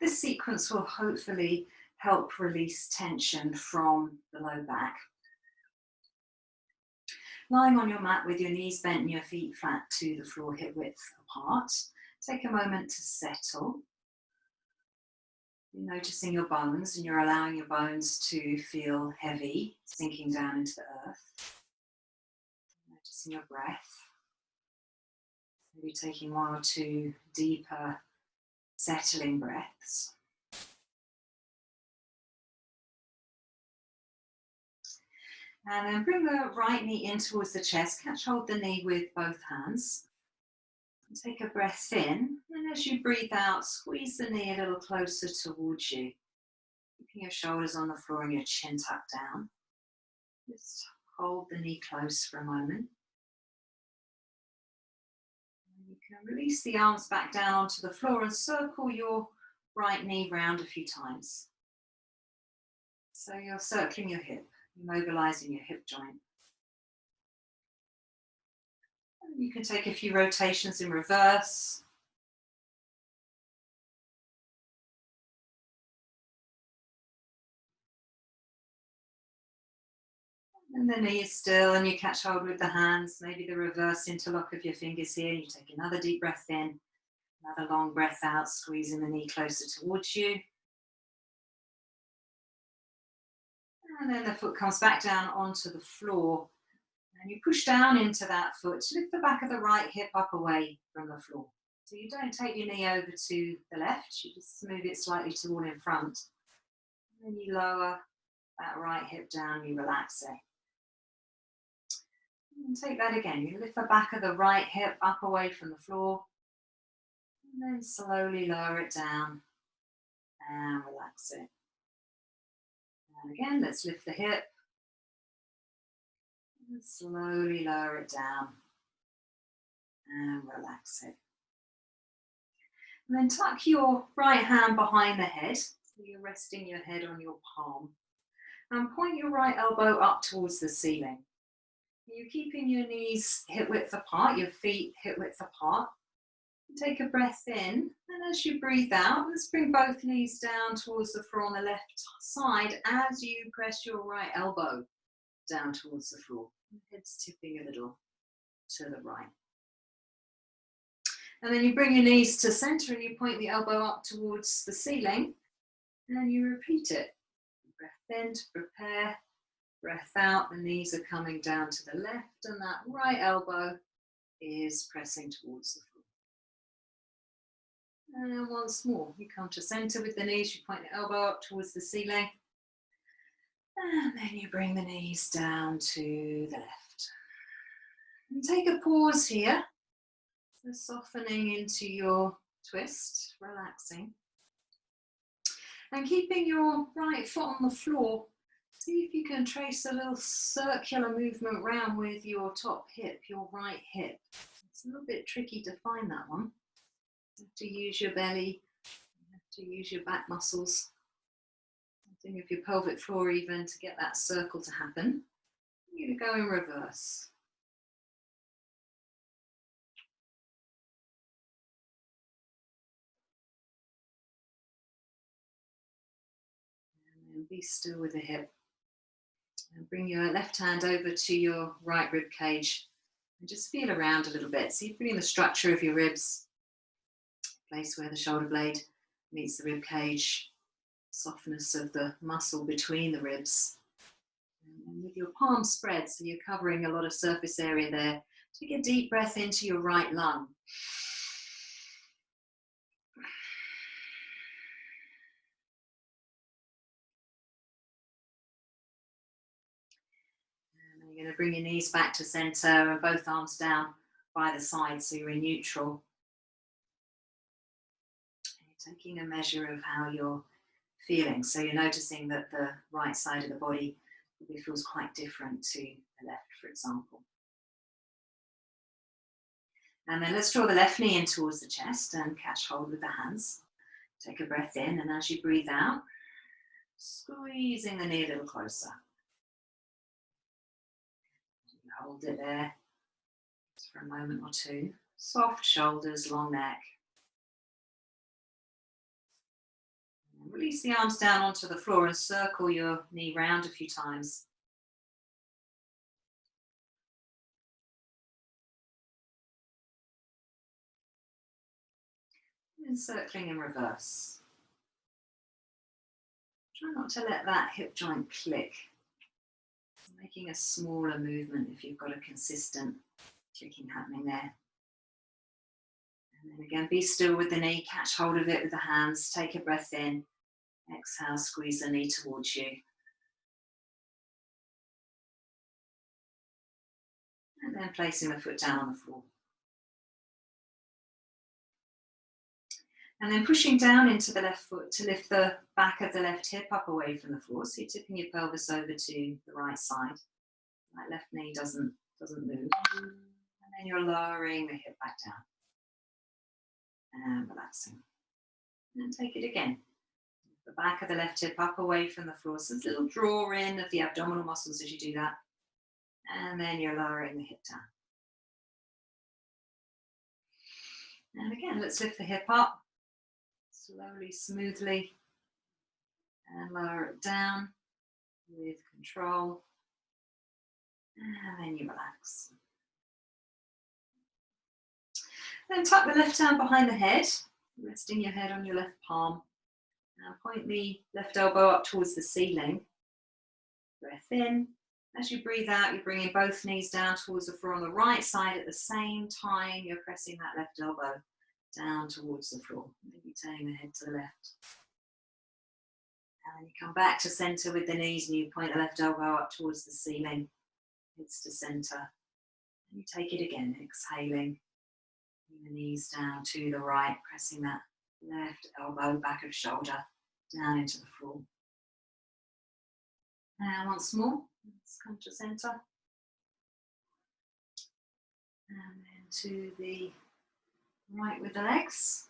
This sequence will hopefully help release tension from the low back. Lying on your mat with your knees bent and your feet flat to the floor, hip width apart. Take a moment to settle. You're noticing your bones and you're allowing your bones to feel heavy, sinking down into the earth. Noticing your breath. Maybe taking one or two deeper, settling breaths. And then bring the right knee in towards the chest. Catch hold the knee with both hands. And take a breath in. And as you breathe out, squeeze the knee a little closer towards you. Keeping your shoulders on the floor and your chin tucked down. Just hold the knee close for a moment. And you can release the arms back down onto the floor and circle your right knee round a few times. So you're circling your hip, mobilizing your hip joint. And you can take a few rotations in reverse. And the knee is still, and you catch hold with the hands, maybe the reverse interlock of your fingers here. You take another deep breath in, another long breath out, squeezing the knee closer towards you. And then the foot comes back down onto the floor. And you push down into that foot to lift the back of the right hip up away from the floor. So you don't take your knee over to the left, you just move it slightly toward in front. And then you lower that right hip down, you relax it. And take that again. You lift the back of the right hip up away from the floor. And then slowly lower it down and relax it. And again, let's lift the hip. And slowly lower it down and relax it. And then tuck your right hand behind the head. So you're resting your head on your palm. And point your right elbow up towards the ceiling. You're keeping your knees hip width apart, your feet hip width apart. Take a breath in, and as you breathe out, let's bring both knees down towards the floor on the left side as you press your right elbow down towards the floor. Head's tipping a little to the right. And then you bring your knees to center and you point the elbow up towards the ceiling, and you repeat it. Breath in to prepare. Breath out, the knees are coming down to the left and that right elbow is pressing towards the floor. And once more, you come to center with the knees, you point the elbow up towards the ceiling. And then you bring the knees down to the left. And take a pause here. So softening into your twist, relaxing. And keeping your right foot on the floor. See if you can trace a little circular movement round with your top hip, your right hip. It's a little bit tricky to find that one. You have to use your belly, you have to use your back muscles, something of your pelvic floor even to get that circle to happen. You're going to go in reverse. And then be still with the hip. And bring your left hand over to your right rib cage and just feel around a little bit. So you're feeling the structure of your ribs, place where the shoulder blade meets the rib cage, softness of the muscle between the ribs. And with your palms spread, so you're covering a lot of surface area there. Take a deep breath into your right lung. You're going to bring your knees back to center and both arms down by the side so you're in neutral. You're taking a measure of how you're feeling. So you're noticing that the right side of the body probably feels quite different to the left, for example. And then let's draw the left knee in towards the chest and catch hold with the hands. Take a breath in, and as you breathe out, squeezing the knee a little closer. Hold it there just for a moment or two. Soft shoulders, long neck. Release the arms down onto the floor and circle your knee round a few times. And circling in reverse. Try not to let that hip joint click. Making a smaller movement if you've got a consistent clicking happening there. And then again, be still with the knee, catch hold of it with the hands, take a breath in, exhale, squeeze the knee towards you. And then placing the foot down on the floor. And then pushing down into the left foot to lift the back of the left hip up away from the floor. So you're tipping your pelvis over to the right side. That left knee doesn't move. And then you're lowering the hip back down. And relaxing. And take it again. The back of the left hip up away from the floor. So it's a little draw in of the abdominal muscles as you do that. And then you're lowering the hip down. And again, let's lift the hip up. Slowly, smoothly. And lower it down with control. And then you relax. Then tuck the left hand behind the head, resting your head on your left palm. Now point the left elbow up towards the ceiling. Breath in. As you breathe out, you're bringing both knees down towards the floor on the right side. At the same time, you're pressing that left elbow down towards the floor. Maybe turning the head to the left. And then you come back to center with the knees and you point the left elbow up towards the ceiling. Hips to center. And you take it again, exhaling. Bring the knees down to the right, pressing that left elbow, back of shoulder, down into the floor. And once more, let's come to center. And then to the right with the legs.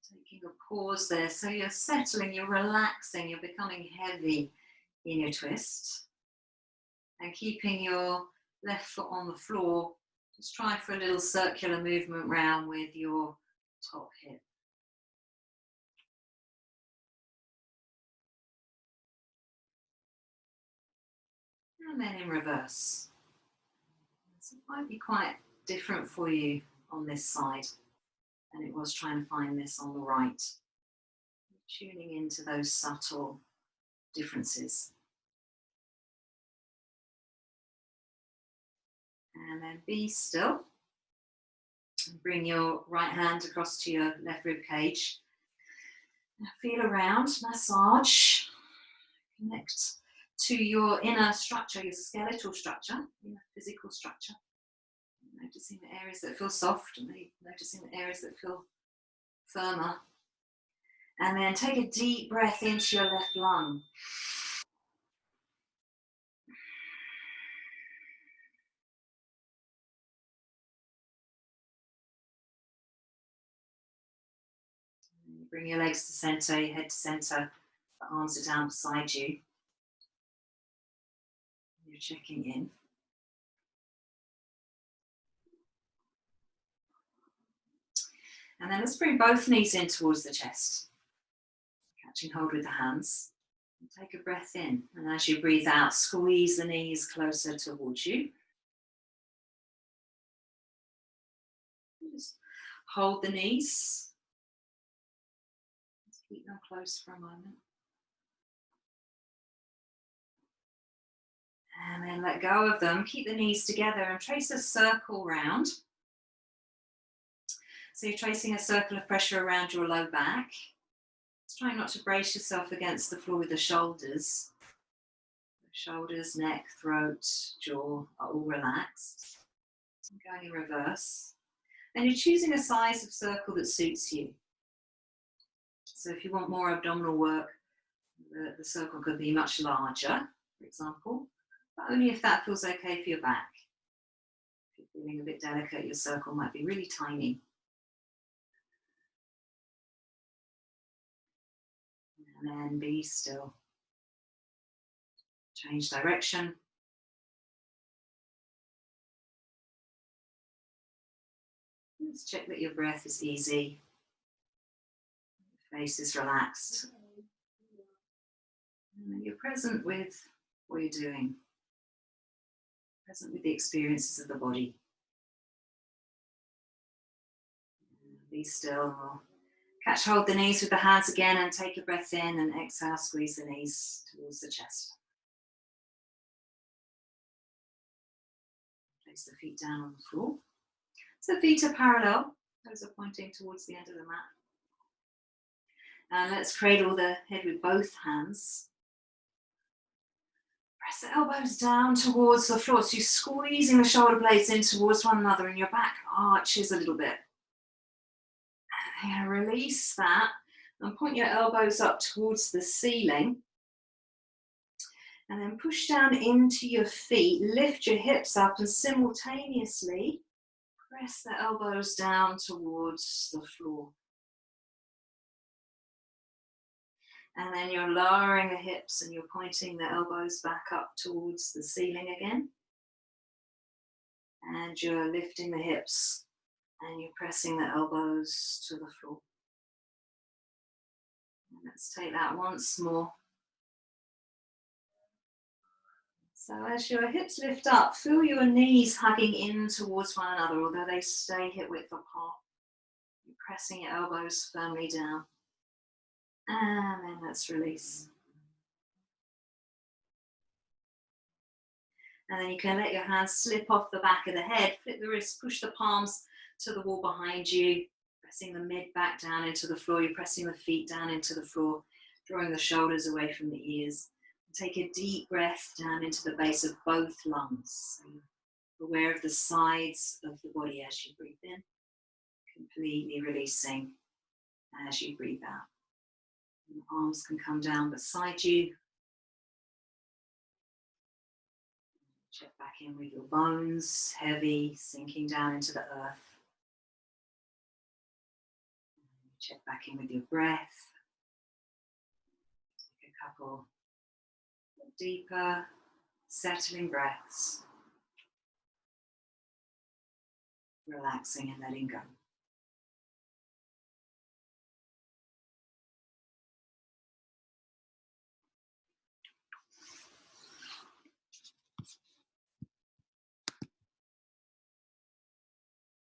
Taking a pause there, so you're settling, you're relaxing, you're becoming heavy in your twist. And keeping your left foot on the floor, just try for a little circular movement round with your top hip. And then in reverse. So it might be quite different for you on this side than it was trying to find this on the right. Tuning into those subtle differences. And then be still. And bring your right hand across to your left rib cage. Now feel around, massage. Connect to your inner structure, your skeletal structure, your physical structure. Noticing the areas that feel soft and noticing the areas that feel firmer. And then take a deep breath into your left lung. Bring your legs to center, your head to center, the arms are down beside you. You're checking in. And then let's bring both knees in towards the chest. Catching hold with the hands. And take a breath in. And as you breathe out, squeeze the knees closer towards you. Just hold the knees. Let's keep them close for a moment. And then let go of them. Keep the knees together and trace a circle round. So you're tracing a circle of pressure around your low back. Just try not to brace yourself against the floor with the shoulders. Shoulders, neck, throat, jaw are all relaxed. Going in reverse. And you're choosing a size of circle that suits you. So if you want more abdominal work, the circle could be much larger, for example, but only if that feels okay for your back. If you're feeling a bit delicate, your circle might be really tiny. And then be still. Change direction. Let's check that your breath is easy. Face is relaxed. And you're present with what you're doing. Present with the experiences of the body. Be still. Catch hold the knees with the hands again and take a breath in and exhale, squeeze the knees towards the chest. Place the feet down on the floor. So feet are parallel, toes are pointing towards the end of the mat. And let's cradle the head with both hands. Press the elbows down towards the floor. So you're squeezing the shoulder blades in towards one another and your back arches a little bit. And release that and point your elbows up towards the ceiling. And then push down into your feet, lift your hips up and simultaneously press the elbows down towards the floor. And then you're lowering the hips and you're pointing the elbows back up towards the ceiling again. And you're lifting the hips and you're pressing the elbows to the floor. And let's take that once more. So as your hips lift up, feel your knees hugging in towards one another, although they stay hip width apart. You're pressing your elbows firmly down. And then let's release. And then you can let your hands slip off the back of the head, flip the wrists, push the palms to the wall behind you, pressing the mid back down into the floor. You're pressing the feet down into the floor, drawing the shoulders away from the ears. Take a deep breath down into the base of both lungs. So you're aware of the sides of the body as you breathe in, completely releasing as you breathe out. And the arms can come down beside you. Check back in with your bones, heavy, sinking down into the earth. Check back in with your breath. Take a couple deeper, settling breaths. Relaxing and letting go.